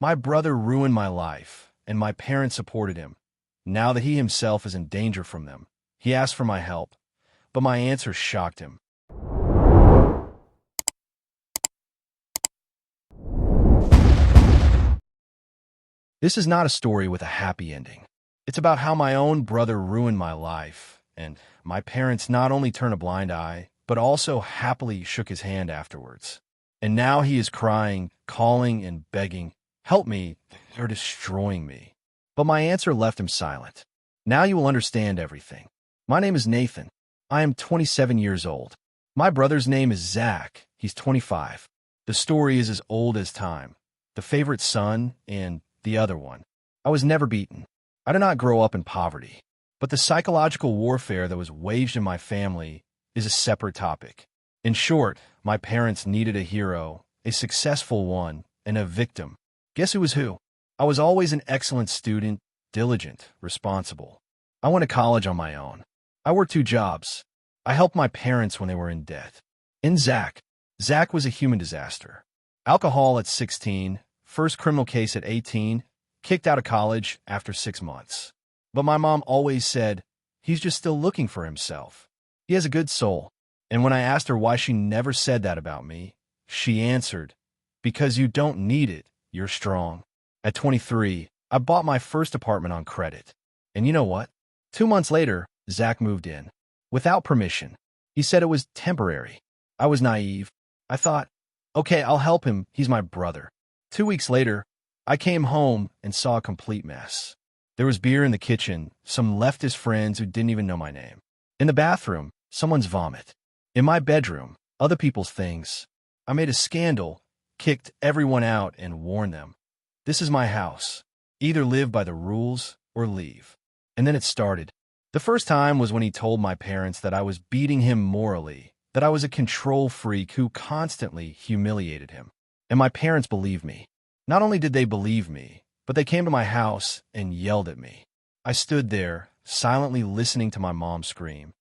My brother ruined my life, and my parents supported him. Now that he himself is in danger from them, he asked for my help, but my answer shocked him. This is not a story with a happy ending. It's about how my own brother ruined my life, and my parents not only turned a blind eye, but also happily shook his hand afterwards. And now he is crying, calling, and begging, "Help me, they're destroying me." But my answer left him silent. Now you will understand everything. My name is Nathan. I am 27 years old. My brother's name is Zach. He's 25. The story is as old as time. The favorite son and the other one. I was never beaten. I did not grow up in poverty. But the psychological warfare that was waged in my family is a separate topic. In short, my parents needed a hero, a successful one, and a victim. Guess who was who? I was always an excellent student, diligent, responsible. I went to college on my own. I worked 2 jobs. I helped my parents when they were in debt. And Zach was a human disaster. Alcohol at 16, first criminal case at 18, kicked out of college after 6 months. But my mom always said, he's just still looking for himself. He has a good soul. And when I asked her why she never said that about me, she answered, because you don't need it, you're strong. At 23, I bought my first apartment on credit. And you know what? 2 months later, Zach moved in. Without permission. He said it was temporary. I was naive. I thought, okay, I'll help him, he's my brother. 2 weeks later, I came home and saw a complete mess. There was beer in the kitchen, some leftist friends who didn't even know my name. In the bathroom, someone's vomit. In my bedroom, other people's things. I made a scandal, kicked everyone out, and warned them. This is my house. Either live by the rules or leave. And then it started. The first time was when he told my parents that I was beating him morally, that I was a control freak who constantly humiliated him. And my parents believed me. Not only did they believe me, but they came to my house and yelled at me. I stood there, silently listening to my mom scream,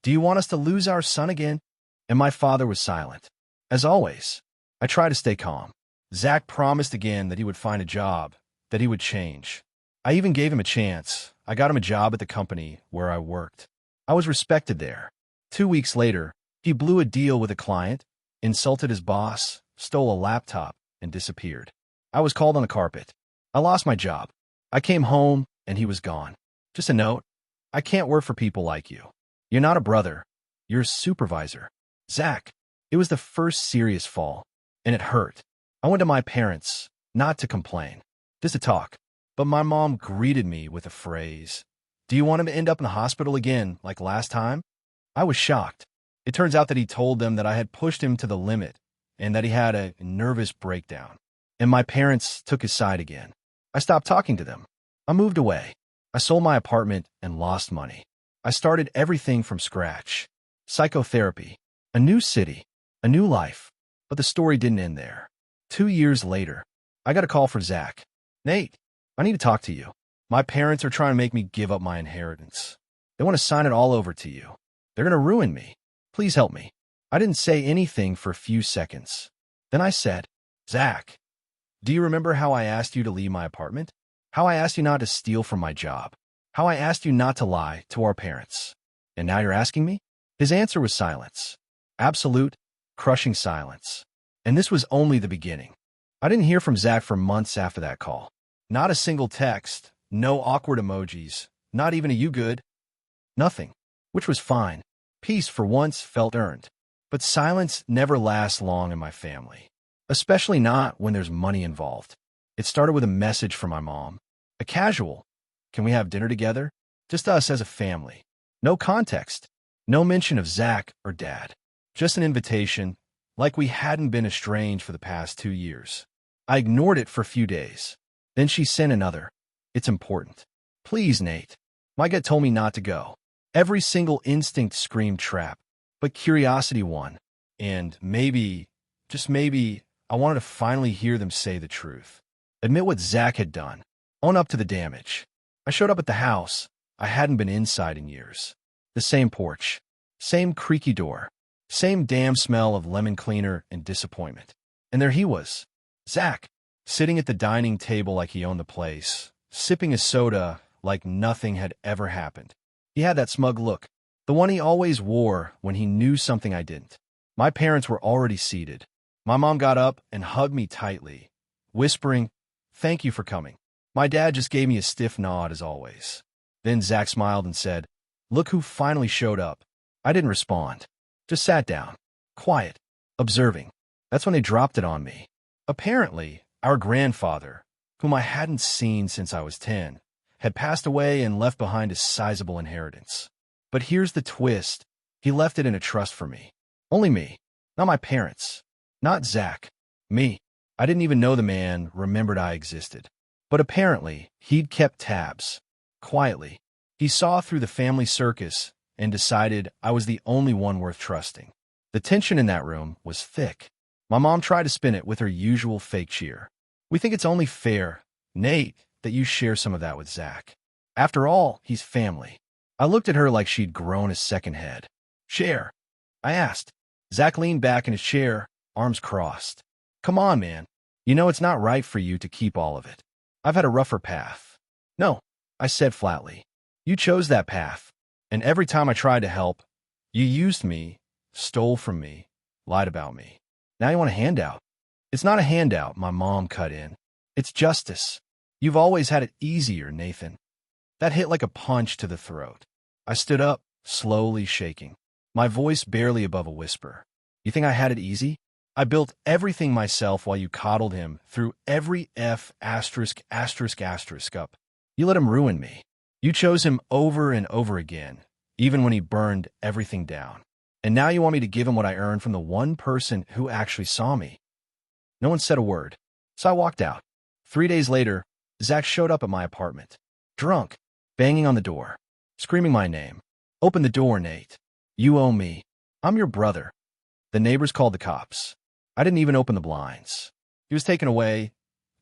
"Do you want us to lose our son again?" And my father was silent. As always, I tried to stay calm. Zach promised again that he would find a job, that he would change. I even gave him a chance. I got him a job at the company where I worked. I was respected there. 2 weeks later, he blew a deal with a client, insulted his boss, stole a laptop, and disappeared. I was called on the carpet. I lost my job. I came home, and he was gone. Just a note, I can't work for people like you. You're not a brother. You're a supervisor. Zach, it was the first serious fall, and it hurt. I went to my parents, not to complain, just to talk. But my mom greeted me with a phrase, "Do you want him to end up in the hospital again, like last time?" I was shocked. It turns out that he told them that I had pushed him to the limit and that he had a nervous breakdown. And my parents took his side again. I stopped talking to them. I moved away. I sold my apartment and lost money. I started everything from scratch. Psychotherapy, a new city, a new life. But the story didn't end there. 2 years later, I got a call for Zach. "Nate, I need to talk to you. My parents are trying to make me give up my inheritance. They want to sign it all over to you. They're going to ruin me. Please help me." I didn't say anything for a few seconds. Then I said, "Zach, do you remember how I asked you to leave my apartment? How I asked you not to steal from my job? How I asked you not to lie to our parents? And now you're asking me?" His answer was silence. Absolute, crushing silence. And this was only the beginning. I didn't hear from Zach for months after that call. Not a single text, no awkward emojis, not even a "you good?" Nothing, which was fine. Peace for once felt earned. But silence never lasts long in my family, especially not when there's money involved. It started with a message from my mom. A casual, "Can we have dinner together?" Just us as a family. No context. No mention of Zach or Dad. Just an invitation, like we hadn't been estranged for the past 2 years. I ignored it for a few days. Then she sent another. "It's important. Please, Nate." My gut told me not to go. Every single instinct screamed trap. But curiosity won. And maybe, just maybe, I wanted to finally hear them say the truth. Admit what Zach had done. Own up to the damage. I showed up at the house. I hadn't been inside in years. The same porch. Same creaky door. Same damn smell of lemon cleaner and disappointment. And there he was. Zach. sitting at the dining table like he owned the place, sipping his soda like nothing had ever happened. He had that smug look, the one he always wore when he knew something I didn't. My parents were already seated. My mom got up and hugged me tightly, whispering, "Thank you for coming." My dad just gave me a stiff nod as always. Then Zach smiled and said, "Look who finally showed up." I didn't respond, just sat down, quiet, observing. That's when they dropped it on me. Apparently, our grandfather, whom I hadn't seen since I was 10, had passed away and left behind a sizable inheritance. But here's the twist. He left it in a trust for me. Only me. Not my parents. Not Zach. Me. I didn't even know the man remembered I existed. But apparently, he'd kept tabs. Quietly. He saw through the family circus and decided I was the only one worth trusting. The tension in that room was thick. My mom tried to spin it with her usual fake cheer. "We think it's only fair, Nate, that you share some of that with Zach. After all, he's family." I looked at her like she'd grown a second head. "Share?" I asked. Zach leaned back in his chair, arms crossed. "Come on, man. You know it's not right for you to keep all of it. I've had a rougher path." "No," I said flatly. "You chose that path. And every time I tried to help, you used me, stole from me, lied about me. Now you want a handout." "It's not a handout," my mom cut in. "It's justice. You've always had it easier, Nathan." That hit like a punch to the throat. I stood up, slowly shaking, my voice barely above a whisper. "You think I had it easy? I built everything myself while you coddled him through every F*** up. You let him ruin me. You chose him over and over again, even when he burned everything down. And now you want me to give him what I earned from the one person who actually saw me." No one said a word, so I walked out. 3 days later, Zach showed up at my apartment, drunk, banging on the door, screaming my name. "Open the door, Nate. You owe me. I'm your brother." The neighbors called the cops. I didn't even open the blinds. He was taken away,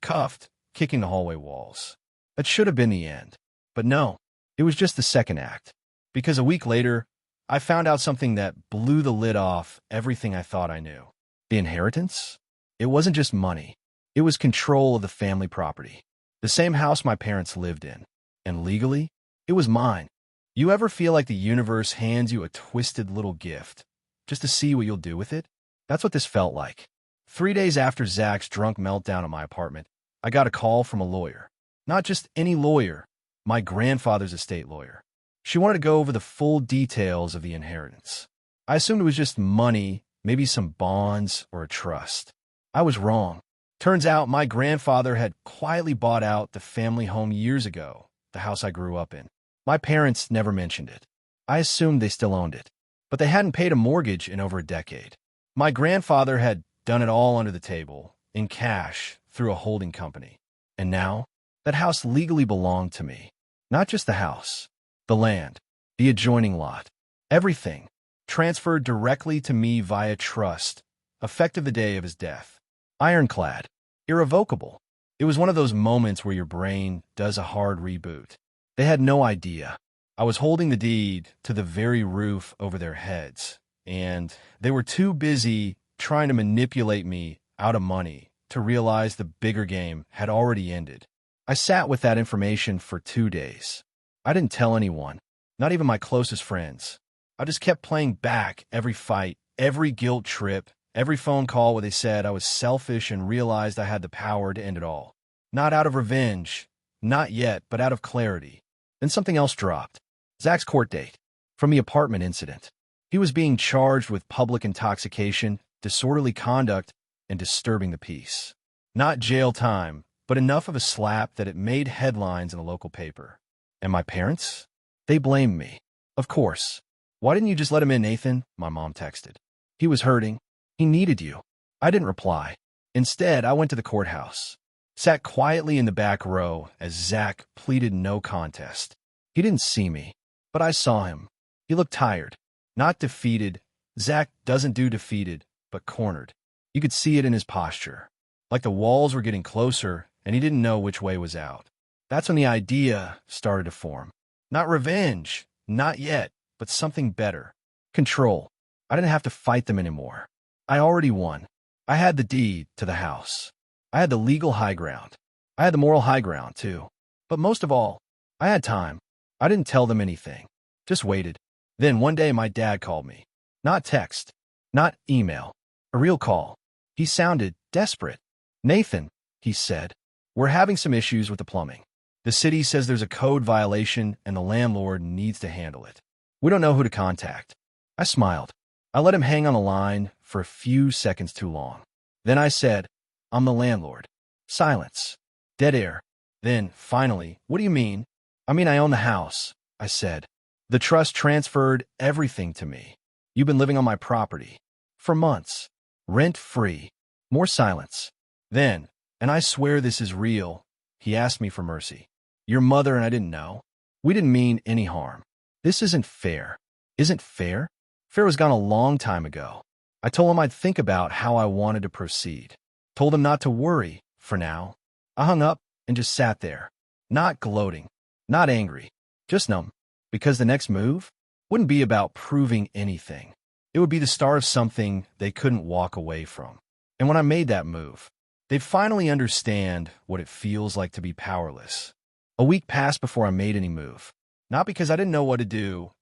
cuffed, kicking the hallway walls. That should have been the end. But no, it was just the second act. Because a week later, I found out something that blew the lid off everything I thought I knew. The inheritance? It wasn't just money. It was control of the family property. The same house my parents lived in. And legally, it was mine. You ever feel like the universe hands you a twisted little gift, just to see what you'll do with it? That's what this felt like. 3 days after Zach's drunk meltdown at my apartment, I got a call from a lawyer. Not just any lawyer, my grandfather's estate lawyer. She wanted to go over the full details of the inheritance. I assumed it was just money, maybe some bonds or a trust. I was wrong. Turns out my grandfather had quietly bought out the family home years ago, the house I grew up in. My parents never mentioned it. I assumed they still owned it, but they hadn't paid a mortgage in over a decade. My grandfather had done it all under the table, in cash, through a holding company. And now, that house legally belonged to me. Not just the house, the land, the adjoining lot, everything, transferred directly to me via trust, effective the day of his death. Ironclad, irrevocable. It was one of those moments where your brain does a hard reboot. They had no idea. I was holding the deed to the very roof over their heads, and they were too busy trying to manipulate me out of money to realize the bigger game had already ended. I sat with that information for 2 days. I didn't tell anyone, not even my closest friends. I just kept playing back every fight, every guilt trip, every phone call where they said I was selfish and realized I had the power to end it all. Not out of revenge, not yet, but out of clarity. Then something else dropped. Zach's court date, from the apartment incident. He was being charged with public intoxication, disorderly conduct, and disturbing the peace. Not jail time, but enough of a slap that it made headlines in the local paper. And my parents? They blamed me. Of course. "Why didn't you just let him in, Nathan?" my mom texted. "He was hurting. He needed you." I didn't reply. Instead, I went to the courthouse. Sat quietly in the back row as Zach pleaded no contest. He didn't see me, but I saw him. He looked tired, not defeated. Zach doesn't do defeated, but cornered. You could see it in his posture. Like the walls were getting closer, and he didn't know which way was out. That's when the idea started to form. Not revenge, not yet, but something better. Control. I didn't have to fight them anymore. I already won. I had the deed to the house. I had the legal high ground. I had the moral high ground, too. But most of all, I had time. I didn't tell them anything. Just waited. Then one day my dad called me. Not text. Not email. A real call. He sounded desperate. "Nathan," he said, "we're having some issues with the plumbing. The city says there's a code violation and the landlord needs to handle it. We don't know who to contact." I smiled. I let him hang on the line for a few seconds too long. Then I said, "I'm the landlord." Silence. Dead air. Then, finally, "What do you mean?" "I mean I own the house," I said. "The trust transferred everything to me. You've been living on my property. For months. Rent-free." More silence. Then, "And I swear this is real," he asked me for mercy. "Your mother and I didn't know. We didn't mean any harm. This isn't fair." Isn't fair? Fair was gone a long time ago. I told him I'd think about how I wanted to proceed. Told him not to worry, for now. I hung up and just sat there. Not gloating. Not angry. Just numb. Because the next move wouldn't be about proving anything. It would be the start of something they couldn't walk away from. And when I made that move, they'd finally understand what it feels like to be powerless. A week passed before I made any move. Not because I didn't know what to do,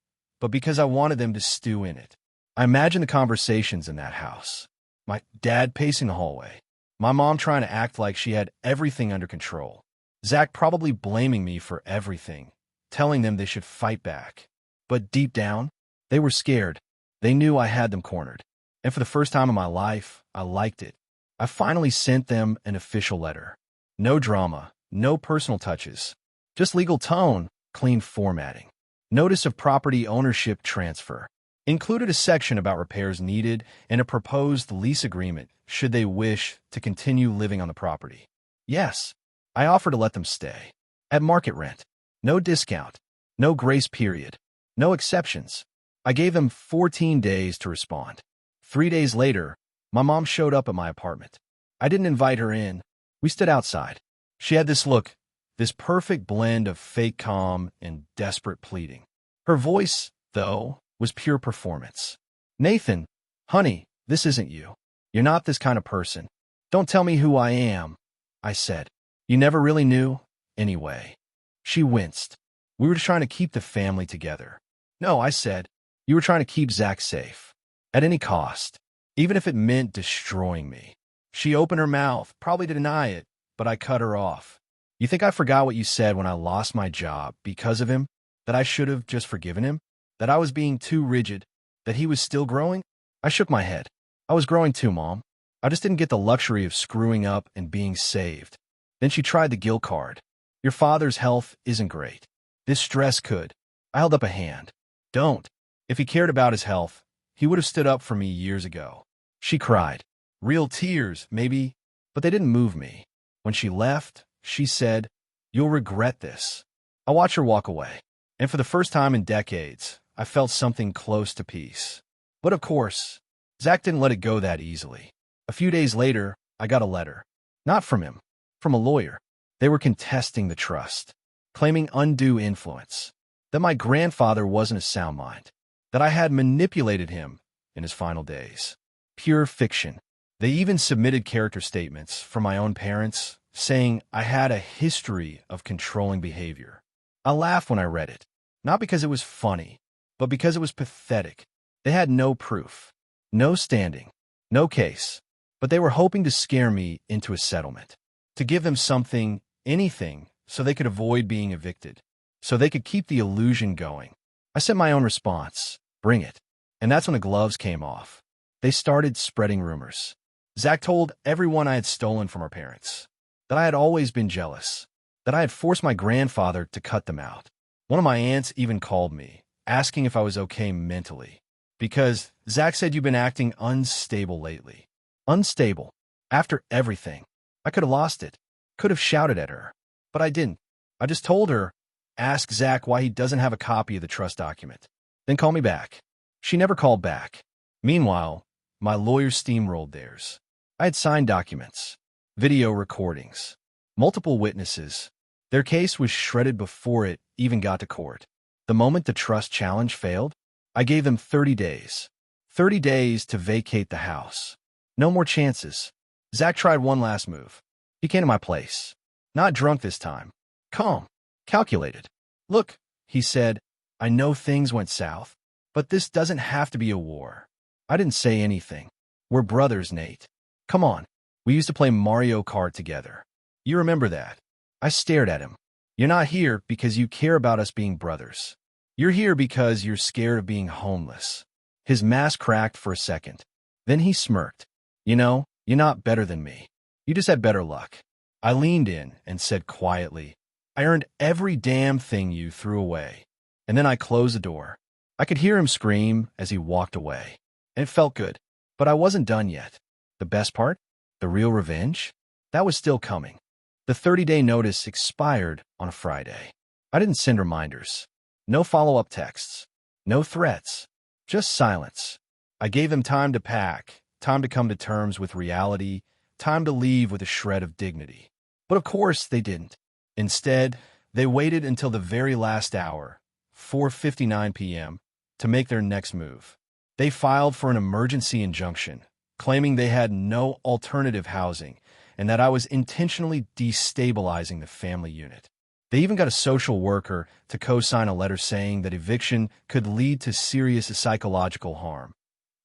but because I wanted them to stew in it. I imagined the conversations in that house. My dad pacing the hallway. My mom trying to act like she had everything under control. Zach probably blaming me for everything, telling them they should fight back. But deep down, they were scared. They knew I had them cornered. And for the first time in my life, I liked it. I finally sent them an official letter. No drama, no personal touches. Just legal tone, clean formatting. Notice of property ownership transfer. Included a section about repairs needed and a proposed lease agreement should they wish to continue living on the property. Yes, I offered to let them stay. At market rent. No discount. No grace period. No exceptions. I gave them 14 days to respond. 3 days later, my mom showed up at my apartment. I didn't invite her in. We stood outside. She had this look, this perfect blend of fake calm and desperate pleading. Her voice, though, was pure performance. "Nathan, honey, this isn't you. You're not this kind of person. Don't tell me who I am," I said. "You never really knew, anyway." She winced. "We were just trying to keep the family together." "No," I said. "You were trying to keep Zach safe. At any cost. Even if it meant destroying me." She opened her mouth, probably to deny it, but I cut her off. "You think I forgot what you said when I lost my job because of him? That I should have just forgiven him? That I was being too rigid? That he was still growing?" I shook my head. "I was growing too, Mom. I just didn't get the luxury of screwing up and being saved." Then she tried the guilt card. "Your father's health isn't great. This stress could." I held up a hand. "Don't. If he cared about his health, he would have stood up for me years ago." She cried. Real tears, maybe, but they didn't move me. When she left, she said, "You'll regret this." I watched her walk away, and for the first time in decades, I felt something close to peace. But of course, Zach didn't let it go that easily. A few days later, I got a letter. Not from him, from a lawyer. They were contesting the trust, claiming undue influence, that my grandfather wasn't a sound mind, that I had manipulated him in his final days. Pure fiction. They even submitted character statements from my own parents, saying I had a history of controlling behavior. I laughed when I read it, not because it was funny, but because it was pathetic. They had no proof, no standing, no case, but they were hoping to scare me into a settlement, to give them something, anything, so they could avoid being evicted, so they could keep the illusion going. I sent my own response, "Bring it." And that's when the gloves came off. They started spreading rumors. Zach told everyone I had stolen from our parents, that I had always been jealous, that I had forced my grandfather to cut them out. One of my aunts even called me, asking if I was okay mentally, because Zach said, "You've been acting unstable lately." Unstable. After everything. I could have lost it, could have shouted at her, but I didn't. I just told her, "Ask Zach why he doesn't have a copy of the trust document. Then call me back." She never called back. Meanwhile, my lawyers steamrolled theirs. I had signed documents, video recordings, multiple witnesses. Their case was shredded before it even got to court. The moment the trust challenge failed, I gave them 30 days. 30 days to vacate the house. No more chances. Zach tried one last move. He came to my place. Not drunk this time. Calm. Calculated. Look, he said, I know things went south, but this doesn't have to be a war. I didn't say anything. We're brothers, Nate. Come on. We used to play Mario Kart together. You remember that? I stared at him. You're not here because you care about us being brothers. You're here because you're scared of being homeless. His mask cracked for a second. Then he smirked. You know, you're not better than me. You just had better luck. I leaned in and said quietly, I earned every damn thing you threw away. And then I closed the door. I could hear him scream as he walked away. And it felt good. But I wasn't done yet. The best part? The real revenge? That was still coming. The 30-day notice expired on a Friday. I didn't send reminders. No follow-up texts. No threats. Just silence. I gave them time to pack, time to come to terms with reality, time to leave with a shred of dignity. But of course they didn't. Instead, they waited until the very last hour, 4:59 p.m., to make their next move. They filed for an emergency injunction, claiming they had no alternative housing and that I was intentionally destabilizing the family unit. They even got a social worker to co-sign a letter saying that eviction could lead to serious psychological harm,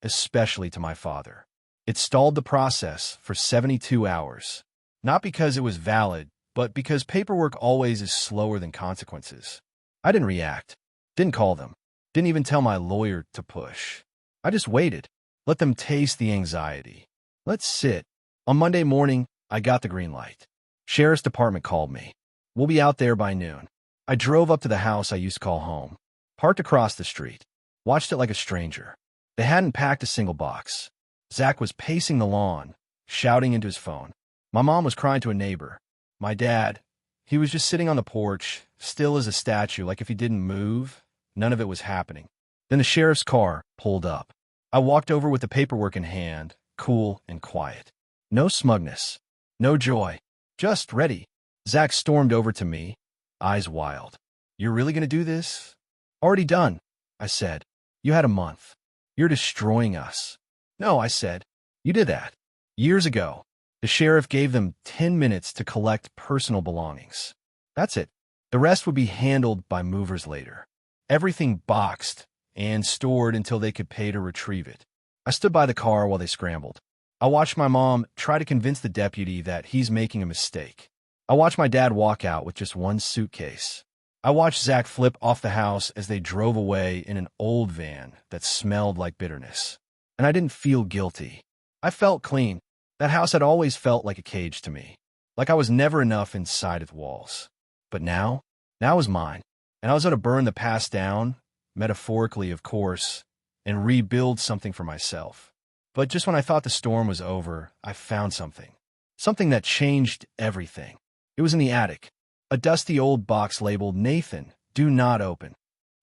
especially to my father. It stalled the process for 72 hours, not because it was valid, but because paperwork always is slower than consequences. I didn't react, didn't call them, didn't even tell my lawyer to push. I just waited, let them taste the anxiety. Let's sit. On Monday morning, I got the green light. Sheriff's Department called me. We'll be out there by noon. I drove up to the house I used to call home, parked across the street, watched it like a stranger. They hadn't packed a single box. Zach was pacing the lawn, shouting into his phone. My mom was crying to a neighbor. My dad, he was just sitting on the porch, still as a statue, like if he didn't move, none of it was happening. Then the sheriff's car pulled up. I walked over with the paperwork in hand, cool and quiet. No smugness, no joy, just ready. Zach stormed over to me, eyes wild. You're really going to do this? Already done, I said. You had a month. You're destroying us. No, I said. You did that. Years ago. The sheriff gave them 10 minutes to collect personal belongings. That's it. The rest would be handled by movers later. Everything boxed and stored until they could pay to retrieve it. I stood by the car while they scrambled. I watched my mom try to convince the deputy that he's making a mistake. I watched my dad walk out with just one suitcase. I watched Zach flip off the house as they drove away in an old van that smelled like bitterness. And I didn't feel guilty. I felt clean. That house had always felt like a cage to me, like I was never enough inside its walls. But now it was mine, and I was going to burn the past down, metaphorically of course, and rebuild something for myself. But just when I thought the storm was over, I found something. Something that changed everything. It was in the attic. A dusty old box labeled Nathan, do not open.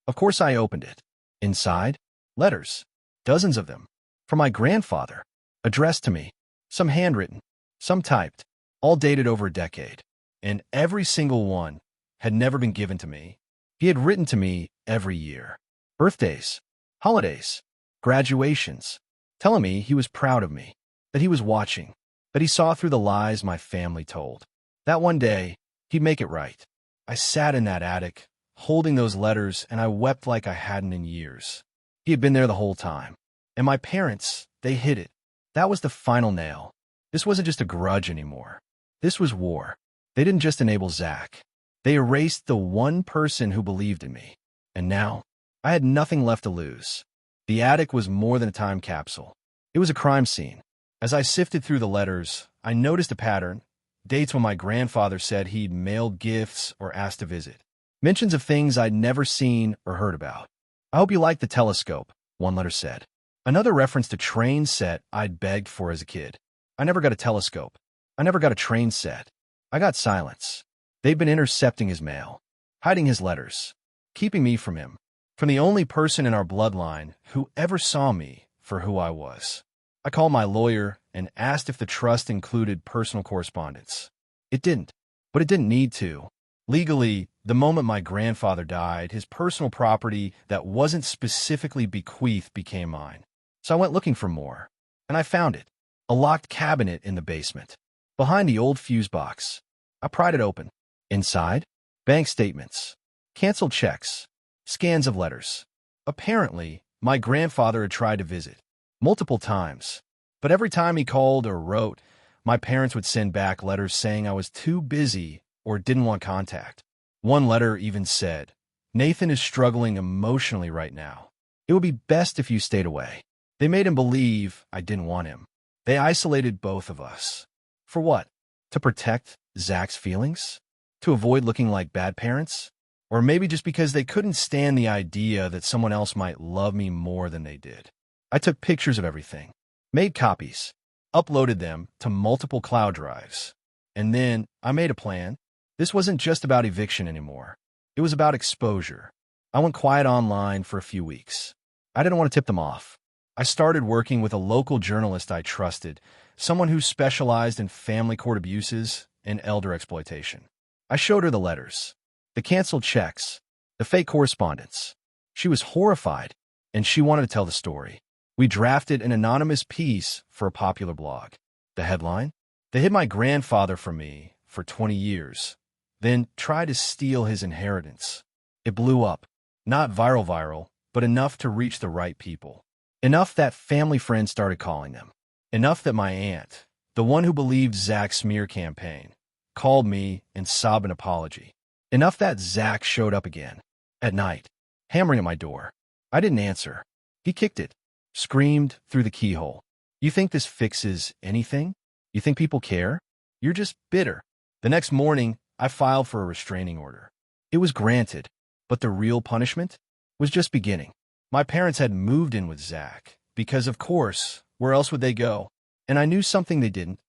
Of course I opened it. Inside, letters. Dozens of them. From my grandfather. Addressed to me. Some handwritten. Some typed. All dated over a decade. And every single one had never been given to me. He had written to me every year. Birthdays. Holidays. Graduations. Telling me he was proud of me. That he was watching. That he saw through the lies my family told. That one day, he'd make it right. I sat in that attic, holding those letters, and I wept like I hadn't in years. He had been there the whole time. And my parents, they hid it. That was the final nail. This wasn't just a grudge anymore. This was war. They didn't just enable Zach. They erased the one person who believed in me. And now, I had nothing left to lose. The attic was more than a time capsule. It was a crime scene. As I sifted through the letters, I noticed a pattern. Dates when my grandfather said he'd mailed gifts or asked to visit. Mentions of things I'd never seen or heard about. I hope you like the telescope, one letter said. Another reference to train set I'd begged for as a kid. I never got a telescope. I never got a train set. I got silence. They'd been intercepting his mail, hiding his letters, keeping me from him, from the only person in our bloodline who ever saw me for who I was. I called my lawyer and asked if the trust included personal correspondence. It didn't, but it didn't need to. Legally, the moment my grandfather died, his personal property that wasn't specifically bequeathed became mine. So I went looking for more, and I found it. A locked cabinet in the basement. Behind the old fuse box, I pried it open. Inside, bank statements, canceled checks, scans of letters. Apparently, my grandfather had tried to visit multiple times, but every time he called or wrote, my parents would send back letters saying I was too busy or didn't want contact. One letter even said, "Nathan is struggling emotionally right now. It would be best if you stayed away." They made him believe I didn't want him. They isolated both of us. For what? To protect Zach's feelings? To avoid looking like bad parents? Or maybe just because they couldn't stand the idea that someone else might love me more than they did. I took pictures of everything, made copies, uploaded them to multiple cloud drives. And then I made a plan. This wasn't just about eviction anymore. It was about exposure. I went quiet online for a few weeks. I didn't want to tip them off. I started working with a local journalist I trusted, someone who specialized in family court abuses and elder exploitation. I showed her the letters, the canceled checks, the fake correspondence. She was horrified, and she wanted to tell the story. We drafted an anonymous piece for a popular blog. The headline? They hid my grandfather from me for 20 years, then tried to steal his inheritance. It blew up. Not viral, but enough to reach the right people. Enough that family friends started calling them. Enough that my aunt, the one who believed Zach's smear campaign, called me and sobbed an apology. Enough that Zach showed up again, at night, hammering at my door. I didn't answer. He kicked it, screamed through the keyhole. "You think this fixes anything? You think people care? You're just bitter." The next morning, I filed for a restraining order. It was granted, but the real punishment was just beginning. My parents had moved in with Zach, because of course, where else would they go? And I knew something they didn't.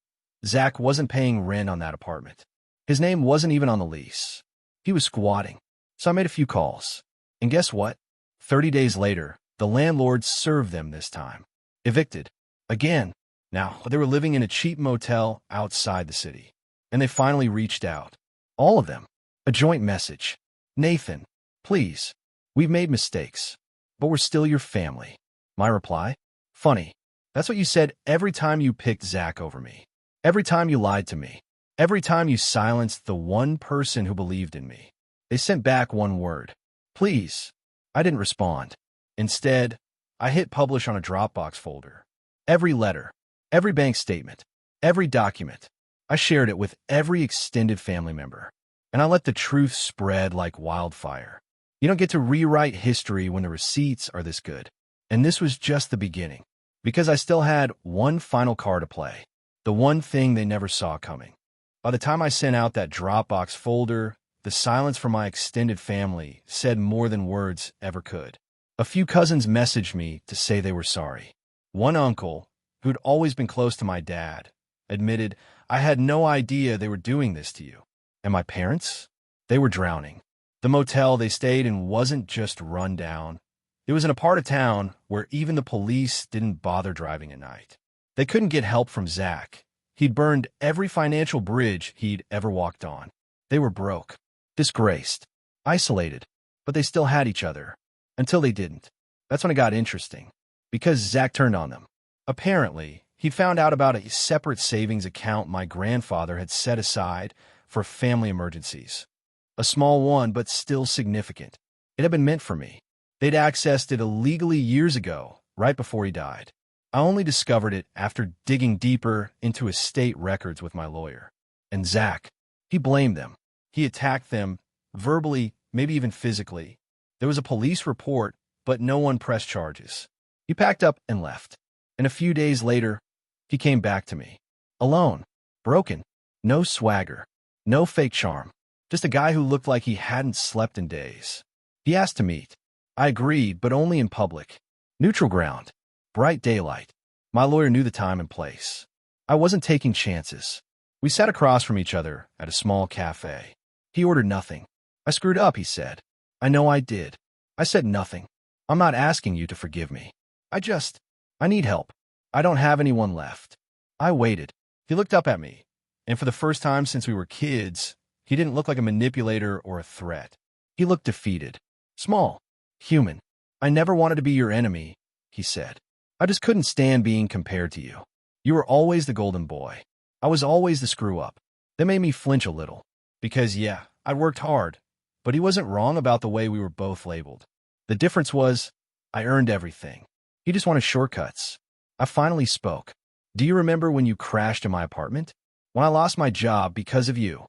Zach wasn't paying rent on that apartment. His name wasn't even on the lease. He was squatting. So I made a few calls. And guess what? 30 days later, the landlord served them this time. Evicted. Again. Now, they were living in a cheap motel outside the city. And they finally reached out. All of them. A joint message. "Nathan, please. We've made mistakes, but we're still your family." My reply? "Funny. That's what you said every time you picked Zach over me. Every time you lied to me. Every time you silenced the one person who believed in me." They sent back one word. "Please." I didn't respond. Instead, I hit publish on a Dropbox folder. Every letter, every bank statement, every document. I shared it with every extended family member. And I let the truth spread like wildfire. You don't get to rewrite history when the receipts are this good. And this was just the beginning. Because I still had one final card to play. The one thing they never saw coming. By the time I sent out that Dropbox folder, the silence from my extended family said more than words ever could. A few cousins messaged me to say they were sorry. One uncle, who'd always been close to my dad, admitted, "I had no idea they were doing this to you." And my parents? They were drowning. The motel they stayed in wasn't just run down. It was in a part of town where even the police didn't bother driving at night. They couldn't get help from Zach. He'd burned every financial bridge he'd ever walked on. They were broke, disgraced, isolated, but they still had each other. Until they didn't. That's when it got interesting. Because Zach turned on them. Apparently, he found out about a separate savings account my grandfather had set aside for family emergencies. A small one, but still significant. It had been meant for me. They'd accessed it illegally years ago, right before he died. I only discovered it after digging deeper into his state records with my lawyer. And Zach, he blamed them. He attacked them, verbally, maybe even physically. There was a police report, but no one pressed charges. He packed up and left. And a few days later, he came back to me. Alone, broken, no swagger, no fake charm. Just a guy who looked like he hadn't slept in days. He asked to meet. I agreed, but only in public. Neutral ground. Bright daylight. My lawyer knew the time and place. I wasn't taking chances. We sat across from each other at a small cafe. He ordered nothing. "I screwed up," he said. "I know I did." I said nothing. "I'm not asking you to forgive me. I need help. I don't have anyone left." I waited. He looked up at me, and for the first time since we were kids, he didn't look like a manipulator or a threat. He looked defeated. Small. Human. "I never wanted to be your enemy," he said. "I just couldn't stand being compared to you. You were always the golden boy. I was always the screw-up. That made me flinch a little. Because, yeah, I worked hard, but he wasn't wrong about the way we were both labeled. The difference was, I earned everything. He just wanted shortcuts. I finally spoke. Do you remember when you crashed in my apartment? When I lost my job because of you?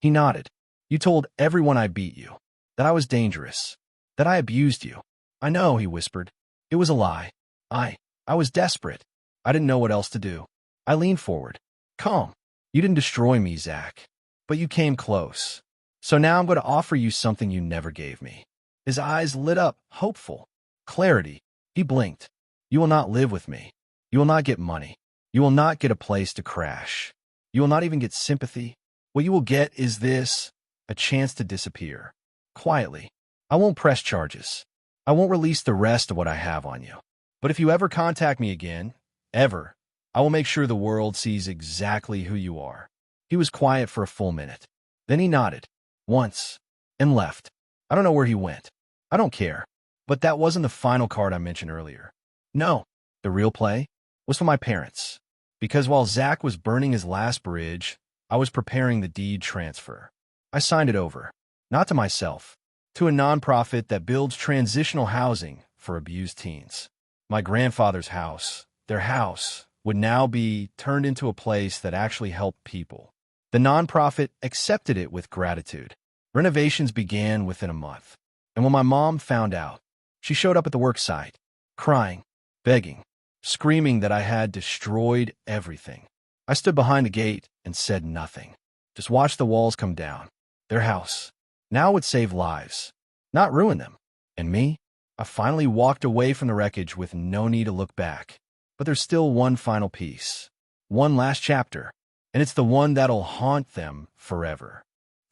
He nodded. You told everyone I beat you, that I was dangerous, that I abused you. I know, he whispered. It was a lie. I was desperate. I didn't know what else to do. I leaned forward. Calm. You didn't destroy me, Zach, but you came close. So now I'm going to offer you something you never gave me. His eyes lit up, hopeful. Clarity. He blinked. You will not live with me. You will not get money. You will not get a place to crash. You will not even get sympathy. What you will get is this, a chance to disappear. Quietly. I won't press charges. I won't release the rest of what I have on you. But if you ever contact me again, ever, I will make sure the world sees exactly who you are. He was quiet for a full minute. Then he nodded, once, and left. I don't know where he went. I don't care. But that wasn't the final card I mentioned earlier. No, the real play was for my parents. Because while Zach was burning his last bridge, I was preparing the deed transfer. I signed it over, not to myself, to a nonprofit that builds transitional housing for abused teens. My grandfather's house, their house, would now be turned into a place that actually helped people. The nonprofit accepted it with gratitude. Renovations began within a month. And when my mom found out, she showed up at the work site, crying, begging, screaming that I had destroyed everything. I stood behind the gate and said nothing. Just watched the walls come down. Their house now would save lives, not ruin them. And me? I finally walked away from the wreckage with no need to look back. But there's still one final piece, one last chapter, and it's the one that'll haunt them forever.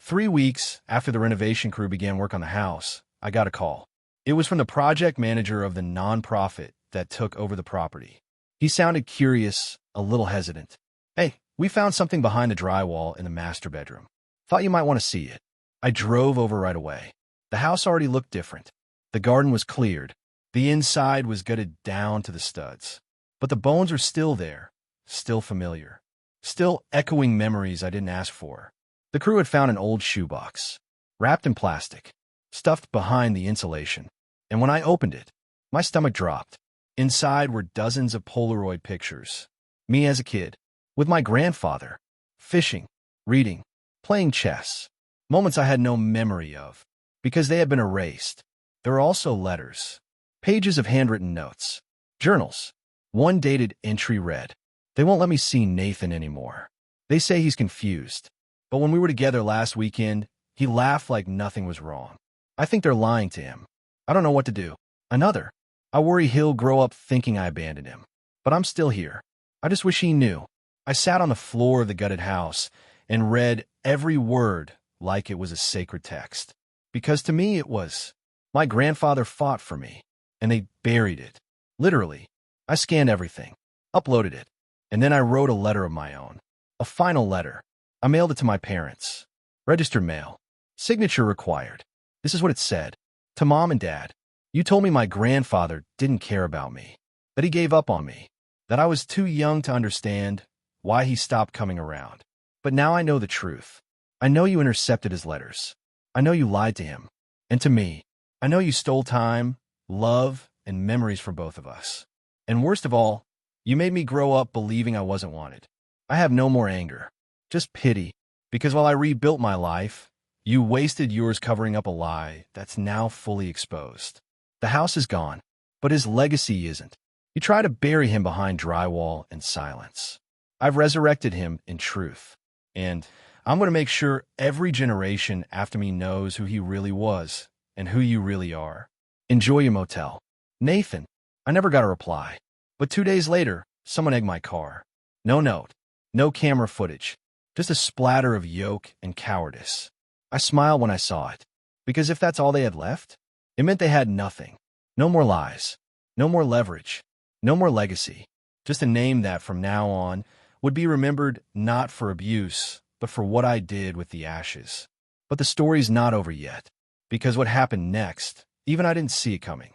3 weeks after the renovation crew began work on the house, I got a call. It was from the project manager of the nonprofit that took over the property. He sounded curious, a little hesitant. Hey, we found something behind the drywall in the master bedroom. Thought you might want to see it. I drove over right away. The house already looked different. The garden was cleared. The inside was gutted down to the studs. But the bones were still there, still familiar, still echoing memories I didn't ask for. The crew had found an old shoebox, wrapped in plastic, stuffed behind the insulation. And when I opened it, my stomach dropped. Inside were dozens of Polaroid pictures. Me as a kid, with my grandfather, fishing, reading, playing chess. Moments I had no memory of, because they had been erased. There were also letters, pages of handwritten notes, journals. One dated entry read, "They won't let me see Nathan anymore. They say he's confused. But when we were together last weekend, he laughed like nothing was wrong. I think they're lying to him. I don't know what to do." Another, "I worry he'll grow up thinking I abandoned him. But I'm still here. I just wish he knew." I sat on the floor of the gutted house and read every word like it was a sacred text. Because to me it was. My grandfather fought for me, and they buried it. Literally. I scanned everything, uploaded it, and then I wrote a letter of my own. A final letter. I mailed it to my parents. Registered mail. Signature required. This is what it said. To Mom and Dad, you told me my grandfather didn't care about me, that he gave up on me, that I was too young to understand why he stopped coming around. But now I know the truth. I know you intercepted his letters. I know you lied to him. And to me, I know you stole time, love, and memories from both of us. And worst of all, you made me grow up believing I wasn't wanted. I have no more anger, just pity, because while I rebuilt my life, you wasted yours covering up a lie that's now fully exposed. The house is gone, but his legacy isn't. You try to bury him behind drywall and silence. I've resurrected him in truth, and I'm going to make sure every generation after me knows who he really was and who you really are. Enjoy your motel. Nathan. I never got a reply, but 2 days later, someone egged my car. No note, no camera footage, just a splatter of yoke and cowardice. I smiled when I saw it, because if that's all they had left, it meant they had nothing. No more lies, no more leverage, no more legacy, just a name that from now on would be remembered not for abuse, but for what I did with the ashes. But the story's not over yet, because what happened next, even I didn't see it coming.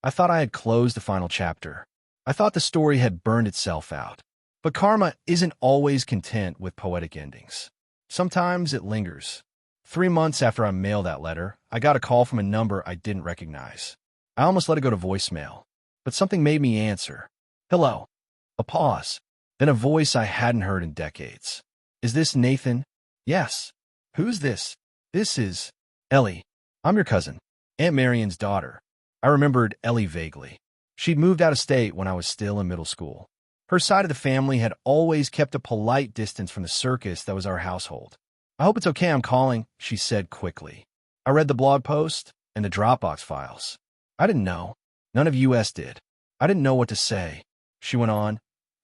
I thought I had closed the final chapter. I thought the story had burned itself out. But karma isn't always content with poetic endings. Sometimes it lingers. 3 months after I mailed that letter, I got a call from a number I didn't recognize. I almost let it go to voicemail, but something made me answer. Hello. A pause. Then a voice I hadn't heard in decades. Is this Nathan? Yes. Who's this? This is Ellie. I'm your cousin, Aunt Marion's daughter. I remembered Ellie vaguely. She'd moved out of state when I was still in middle school. Her side of the family had always kept a polite distance from the circus that was our household. I hope it's okay I'm calling, she said quickly. I read the blog post and the Dropbox files. I didn't know. None of US did. I didn't know what to say. She went on.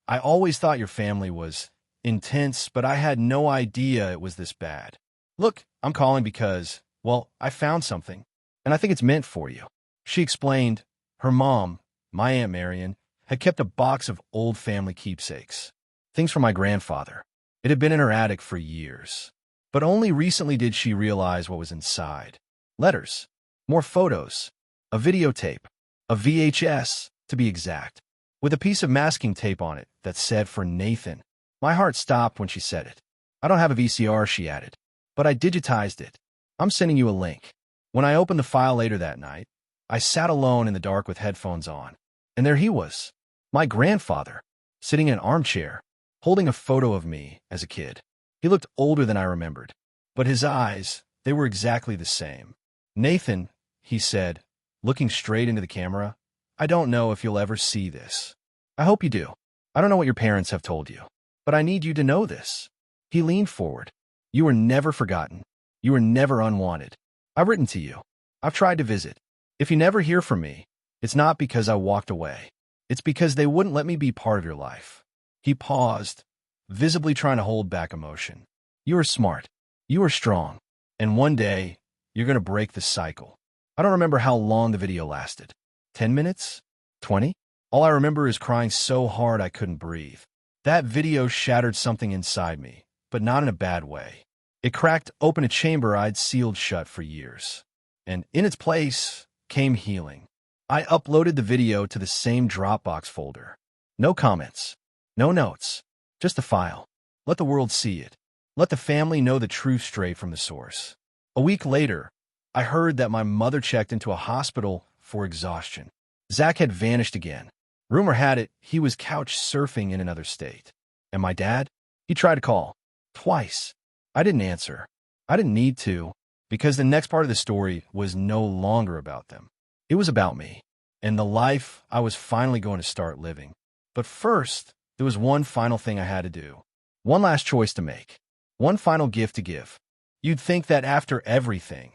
I always thought your family was intense, but I had no idea it was this bad. Look, I'm calling because, well, I found something, and I think it's meant for you. She explained. Her mom, my Aunt Marion, had kept a box of old family keepsakes. Things from my grandfather. It had been in her attic for years. But only recently did she realize what was inside. Letters. More photos. A videotape. A VHS, to be exact. With a piece of masking tape on it that said for Nathan. My heart stopped when she said it. I don't have a VCR, she added. But I digitized it. I'm sending you a link. When I opened the file later that night, I sat alone in the dark with headphones on. And there he was. My grandfather, sitting in an armchair, holding a photo of me as a kid. He looked older than I remembered, but his eyes, they were exactly the same. Nathan, he said, looking straight into the camera, I don't know if you'll ever see this. I hope you do. I don't know what your parents have told you, but I need you to know this. He leaned forward. You were never forgotten. You were never unwanted. I've written to you. I've tried to visit. If you never hear from me, it's not because I walked away. It's because they wouldn't let me be part of your life. He paused, visibly trying to hold back emotion. You are smart. You are strong. And one day, you're going to break the cycle. I don't remember how long the video lasted. 10 minutes? 20? All I remember is crying so hard I couldn't breathe. That video shattered something inside me, but not in a bad way. It cracked open a chamber I'd sealed shut for years. And in its place came healing. I uploaded the video to the same Dropbox folder. No comments. No notes. Just the file. Let the world see it. Let the family know the truth straight from the source. A week later, I heard that my mother checked into a hospital for exhaustion. Zach had vanished again. Rumor had it he was couch surfing in another state. And my dad? He tried to call. Twice. I didn't answer. I didn't need to, because the next part of the story was no longer about them. It was about me, and the life I was finally going to start living. But first, there was one final thing I had to do. One last choice to make. One final gift to give. You'd think that after everything,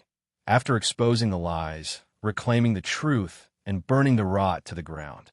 after exposing the lies, reclaiming the truth, and burning the rot to the ground,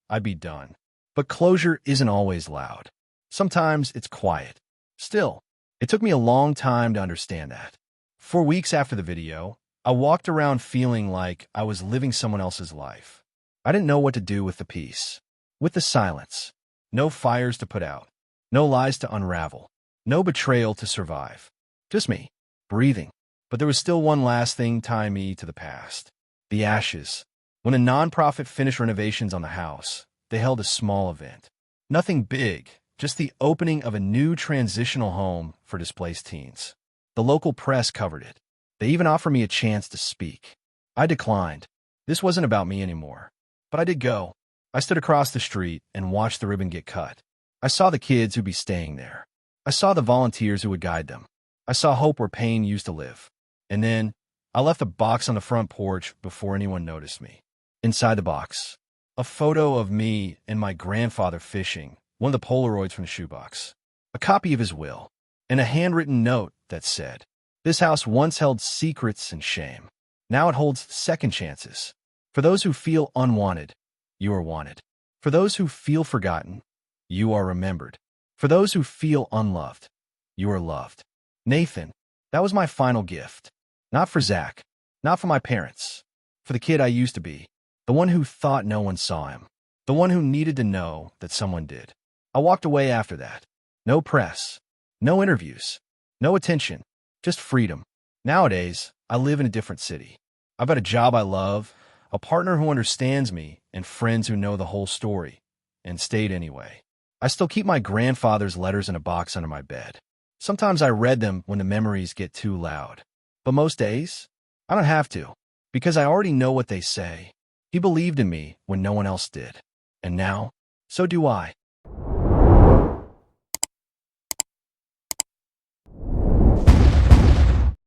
I'd be done. But closure isn't always loud. Sometimes it's quiet. Still, it took me a long time to understand that. 4 weeks after the video, I walked around feeling like I was living someone else's life. I didn't know what to do with the peace, with the silence. No fires to put out, no lies to unravel, no betrayal to survive. Just me, breathing. But there was still one last thing tying me to the past. The ashes. When a nonprofit finished renovations on the house, they held a small event. Nothing big, just the opening of a new transitional home for displaced teens. The local press covered it. They even offered me a chance to speak. I declined. This wasn't about me anymore. But I did go. I stood across the street and watched the ribbon get cut. I saw the kids who'd be staying there. I saw the volunteers who would guide them. I saw hope where pain used to live. And then, I left a box on the front porch before anyone noticed me. Inside the box, a photo of me and my grandfather fishing, one of the Polaroids from the shoebox, a copy of his will, and a handwritten note that said, "This house once held secrets and shame. Now it holds second chances. For those who feel unwanted, you are wanted. For those who feel forgotten, you are remembered. For those who feel unloved, you are loved." Nathan, that was my final gift. Not for Zach, not for my parents, for the kid I used to be, the one who thought no one saw him, the one who needed to know that someone did. I walked away after that. No press, no interviews, no attention, just freedom. Nowadays, I live in a different city. I've got a job I love, a partner who understands me, and friends who know the whole story, and stayed anyway. I still keep my grandfather's letters in a box under my bed. Sometimes I read them when the memories get too loud. But most days, I don't have to, because I already know what they say. He believed in me when no one else did. And now, so do I.